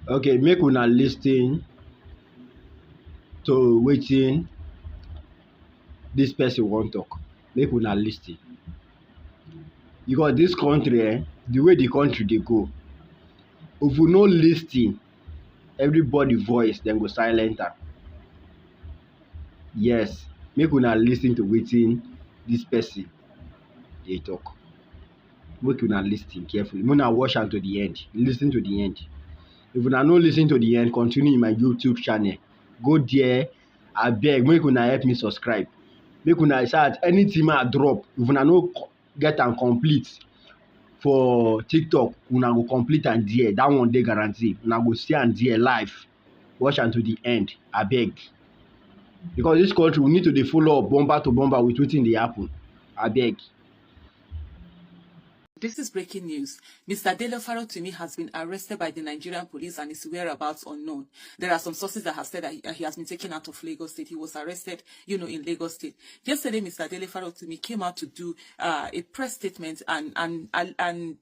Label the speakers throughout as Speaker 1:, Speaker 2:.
Speaker 1: Okay, make una lis ten to wetin dis person wan talk. Make una lis ten because dis country the way the country dey go, if we no lis ten, everybody voice dem go silent am. Yes, make una lis ten to wetin dis person dey talk. Make una lis ten carefully. Make una watch am to the end. Lis ten to the end. If una no lis ten to the end, continue in my YouTube channel. Go there, abeg make una help me subscribe. Make una so dat anything wey I drop, if una no get am complete for TikTok, una go complete am there. Dat one dey guarantee. Una go see am there live. Watch am to the end, abeg. Because dis country we need to dey follow up bumper to bumper with wetin dey happen. Abeg.
Speaker 2: This is breaking news. Mr. Dele Farotimi has been arrested by the Nigerian police and his whereabouts unknown. There are some sources that have said that he has been taken out of Lagos State. He was arrested, in Lagos State. Yesterday, Mr. Dele Farotimi came out to do a press statement and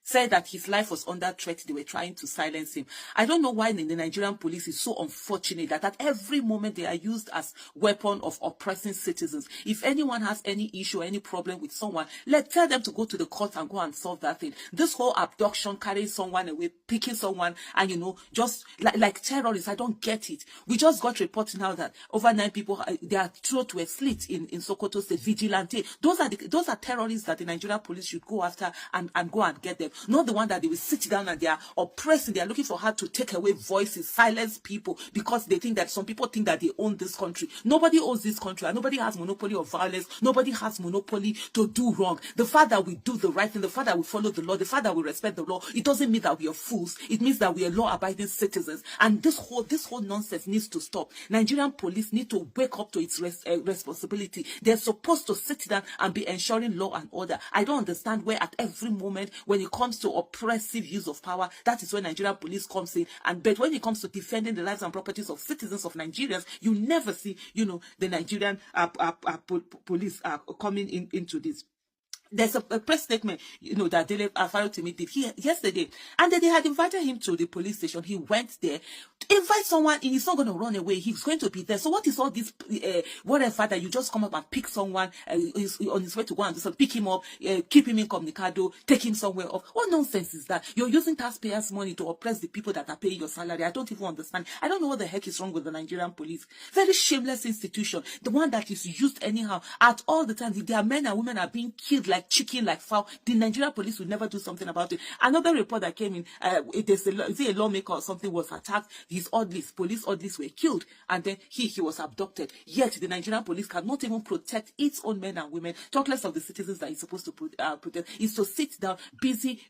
Speaker 2: said that his life was under threat. They were trying to silence him. I don't know why the Nigerian police is so unfortunate that at every moment they are used as weapon of oppressing citizens. If anyone has any issue, any problem with someone, tell them to go to the court and go and solve that thing. This whole abduction, carrying someone away, picking someone, and just like terrorists, I don't get it. We just got reports now that over 9 people, their throat were slit in Sokoto State. Vigilante. Those are terrorists that the Nigerian police should go after and go and get them. Not the one that they will sit down and they are oppressing. They are looking for how to take away voices, silence people, because they think that some people think that they own this country. Nobody owns this country, and nobody has monopoly of violence. Nobody has monopoly to do wrong. The fact that we do the right thing, the fact that we follow the law, the fact that we respect the law, it doesn't mean that we are fools. It means that we are law-abiding citizens. And this whole nonsense needs to stop. Nigerian police need to wake up to its responsibility. They're supposed to sit down and be ensuring law and order. I don't understand where at every moment when it comes to oppressive use of power, that is when Nigerian police comes in. But when it comes to defending the lives and properties of citizens of Nigerians, you never see, the Nigerian police coming into this. There's a press statement, that Dele Farotimi did yesterday, and then they had invited him to the police station. He went there. Invite someone in. He's not going to run away. He's going to be there. So what is all this? Whatever that you just come up and pick someone is on his way to go and just pick him up, keep him incommunicado, take him somewhere off. What nonsense is that? You're using taxpayers' money to oppress the people that are paying your salary. I don't even understand. I don't know what the heck is wrong with the Nigerian police. Very shameless institution. The one that is used anyhow at all the time. Their men and women are being killed like chicken, like fowl. The Nigerian police will never do something about it. Another report that came in, is a lawmaker or something was attacked. His police orderlies were killed, and then he was abducted. Yet the Nigerian police cannot even protect its own men and women, talk less of the citizens that it's supposed to protect. Is to sit down, busy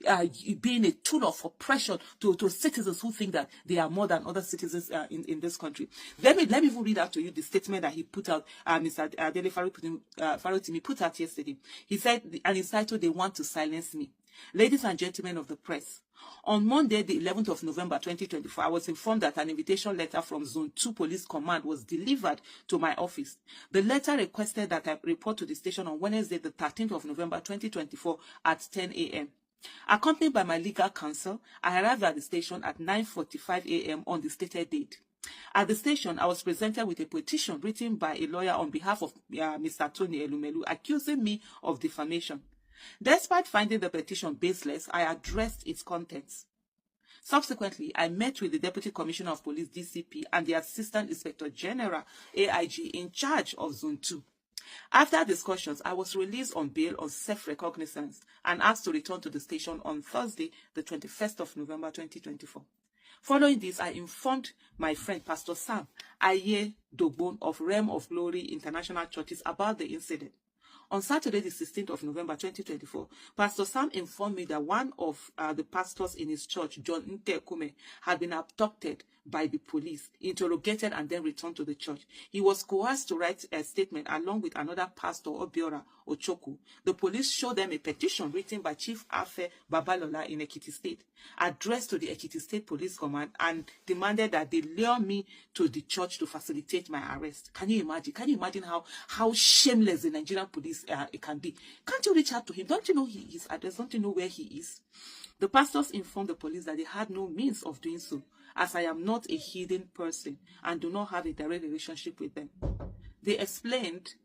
Speaker 2: being a tool of oppression to citizens who think that they are more than other citizens in this country. Let me even read out to you the statement that he put out, Mr. Dele Farotimi put out yesterday. He said, and it's titled, "They Want to Silence Me." Ladies and gentlemen of the press, on Monday, the 11th of November 2024, I was informed that an invitation letter from Zone 2 Police Command was delivered to my office. The letter requested that I report to the station on Wednesday, the 13th of November 2024 at 10 a.m. Accompanied by my legal counsel, I arrived at the station at 9:45 a.m. on the stated date. At the station, I was presented with a petition written by a lawyer on behalf of Mr. Tony Elumelu, accusing me of defamation. Despite finding the petition baseless, I addressed its contents. Subsequently, I met with the Deputy Commissioner of Police, DCP, and the Assistant Inspector General, AIG, in charge of Zone 2. After discussions, I was released on bail on self-recognizance and asked to return to the station on Thursday, the 21st of November 2024. Following this, I informed my friend, Pastor Sam Aye Dogbon of Realm of Glory International Churches about the incident. On Saturday, the 16th of November 2024, Pastor Sam informed me that one of the pastors in his church, John Ntekume, had been abducted by the police, interrogated, and then returned to the church. He was coerced to write a statement along with another pastor, Obiora Ochoku. The police showed them a petition written by Chief Afe Babalola in Ekiti State, addressed to the Ekiti State Police Command, and demanded that they lure me to the church to facilitate my arrest. Can you imagine? Can you imagine how shameless the Nigerian police it can be. Can't you reach out to him? Don't you know his address? Don't you know where he is? The pastors informed the police that they had no means of doing so, as I am not a hidden person and do not have a direct relationship with them. They explained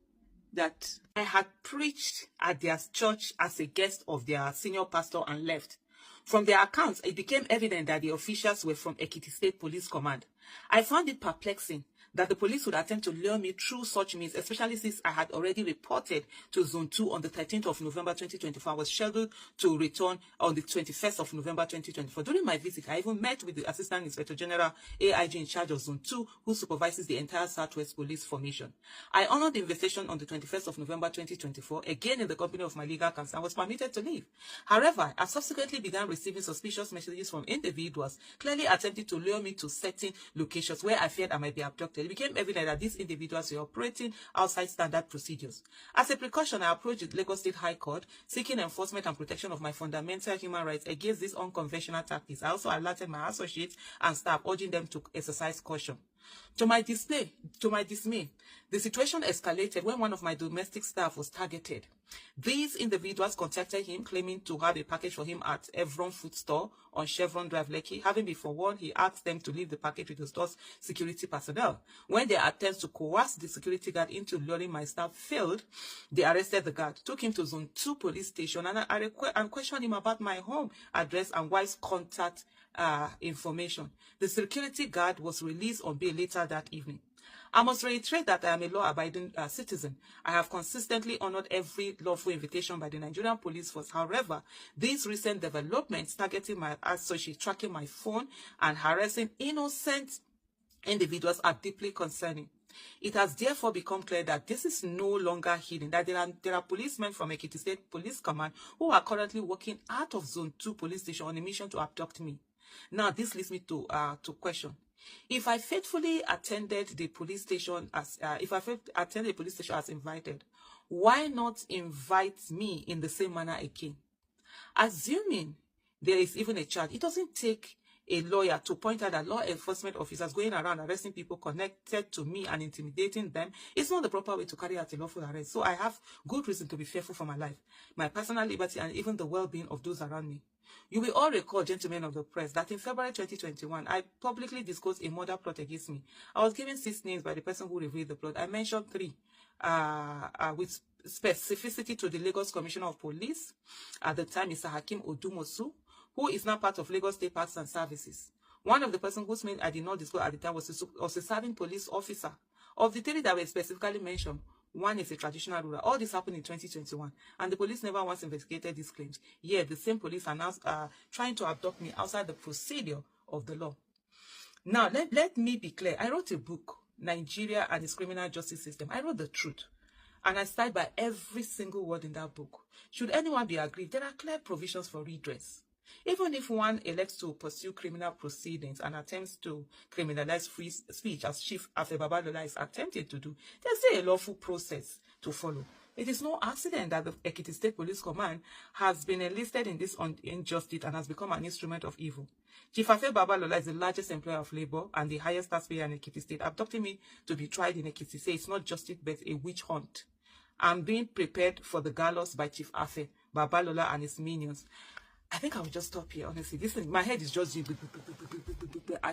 Speaker 2: that I had preached at their church as a guest of their senior pastor and left. From their accounts, it became evident that the officials were from Ekiti State Police Command. I found it perplexing that the police would attempt to lure me through such means, especially since I had already reported to Zone 2 on the 13th of November 2024. I was scheduled to return on the 21st of November 2024. During my visit, I even met with the Assistant Inspector General, AIG, in charge of Zone 2, who supervises the entire Southwest Police Formation. I honored the invitation on the 21st of November 2024, again in the company of my legal counsel, and was permitted to leave. However, I subsequently began receiving suspicious messages from individuals clearly attempting to lure me to certain locations where I feared I might be abducted. It became evident that these individuals were operating outside standard procedures. As a precaution, I approached the Lagos State High Court, seeking enforcement and protection of my fundamental human rights against these unconventional tactics. I also alerted my associates and staff, urging them to exercise caution. To my dismay, the situation escalated when one of my domestic staff was targeted. These individuals contacted him, claiming to have a package for him at Evron Food Store on Chevron Drive, Lekki. Having been forewarned, he asked them to leave the package with the store's security personnel. When their attempts to coerce the security guard into luring my staff failed, they arrested the guard, took him to Zone 2 police station, and questioned him about my home address and wife's contact information. The security guard was released on bail later that evening. I must reiterate that I am a law-abiding citizen. I have consistently honored every lawful invitation by the Nigerian Police Force. However, these recent developments targeting my associate, tracking my phone, and harassing innocent individuals are deeply concerning. It has therefore become clear that this is no longer hidden, that there are policemen from Ekiti State Police Command who are currently working out of Zone 2 police station on a mission to abduct me. Now, this leads me to question. If I faithfully attended the police station as invited, why not invite me in the same manner again? Assuming there is even a charge, it doesn't take a lawyer to point out that law enforcement officers going around arresting people connected to me and intimidating them is not the proper way to carry out a lawful arrest. So I have good reason to be fearful for my life, my personal liberty, and even the well-being of those around me. You will all recall, gentlemen of the press, that in February 2021, I publicly disclosed a murder plot against me. I was given 6 names by the person who revealed the plot. I mentioned 3 with specificity to the Lagos Commissioner of Police at the time, Mr. Hakeem Odumosu, who is now part of Lagos State Parks and Services. One of the persons whose name I did not disclose at the time was a serving police officer. Of the 3 that were specifically mentioned, 1 is a traditional ruler. All this happened in 2021, and the police never once investigated these claims. Yet the same police are now trying to abduct me outside the procedure of the law. Now, let me be clear. I wrote a book, Nigeria and its Criminal Justice System. I wrote the truth, and I stand by every single word in that book. Should anyone be aggrieved, there are clear provisions for redress. Even if one elects to pursue criminal proceedings and attempts to criminalize free speech, as Chief Afe Babalola is attempting to do, there's still a lawful process to follow. It is no accident that the Ekiti State Police Command has been enlisted in this injustice and has become an instrument of evil. Chief Afe Babalola is the largest employer of labor and the highest taxpayer in Ekiti State. Abducting me to be tried in Ekiti State, it's not justice but a witch hunt. I'm being prepared for the gallows by Chief Afe Babalola and his minions. I think I will just stop here, honestly. My head is just...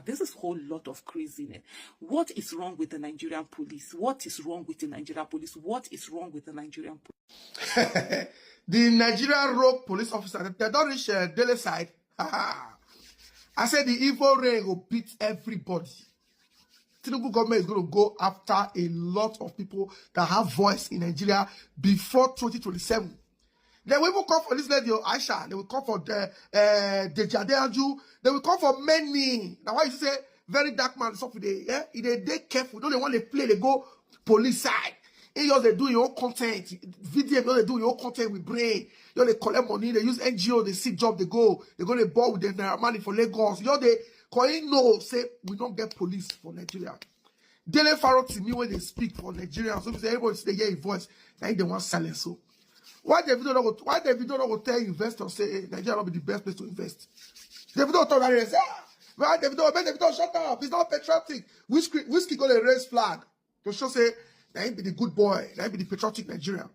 Speaker 2: This is a whole lot of craziness. What is wrong with the Nigerian police? What is wrong with the Nigerian police? What is wrong with the Nigerian police?
Speaker 3: The Nigerian rogue police officer, they don't reach Dele side. I said the evil reign will beat everybody. Tinubu government is going to go after a lot of people that have voice in Nigeria before 2027. They will even call for this lady, Aisha. They will call for the Deji Adeyanju. They will call for many. Now, why you say very dark man stuff today? Yeah, they careful. Don't they want to play? They go police side. In yours, they do your own content. Video, they do your own content with brain. You know, they collect money. They use NGO. They see job. They go. They go to ball with their money for Lagos. You know, they calling no say we don't get police for Nigeria. Dele Faro to me when they speak for Nigeria. So say everybody say hear his voice. Now they want silence. So. Why Davido not go tell investors say hey, Nigeria will be the best place to invest? Davido talk about it. Say, why Davido shut up? It's not patriotic. Whiskey go to raise flag to show say that he be the good boy, that he be the patriotic Nigerian.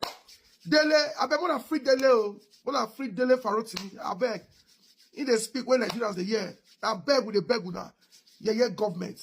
Speaker 3: Dele, I beg wanna free Dele, oh. Wanna free Dele Farotimi. I beg. In they speak when Nigerians they hear. I beg with the beg with that. Yeah, government.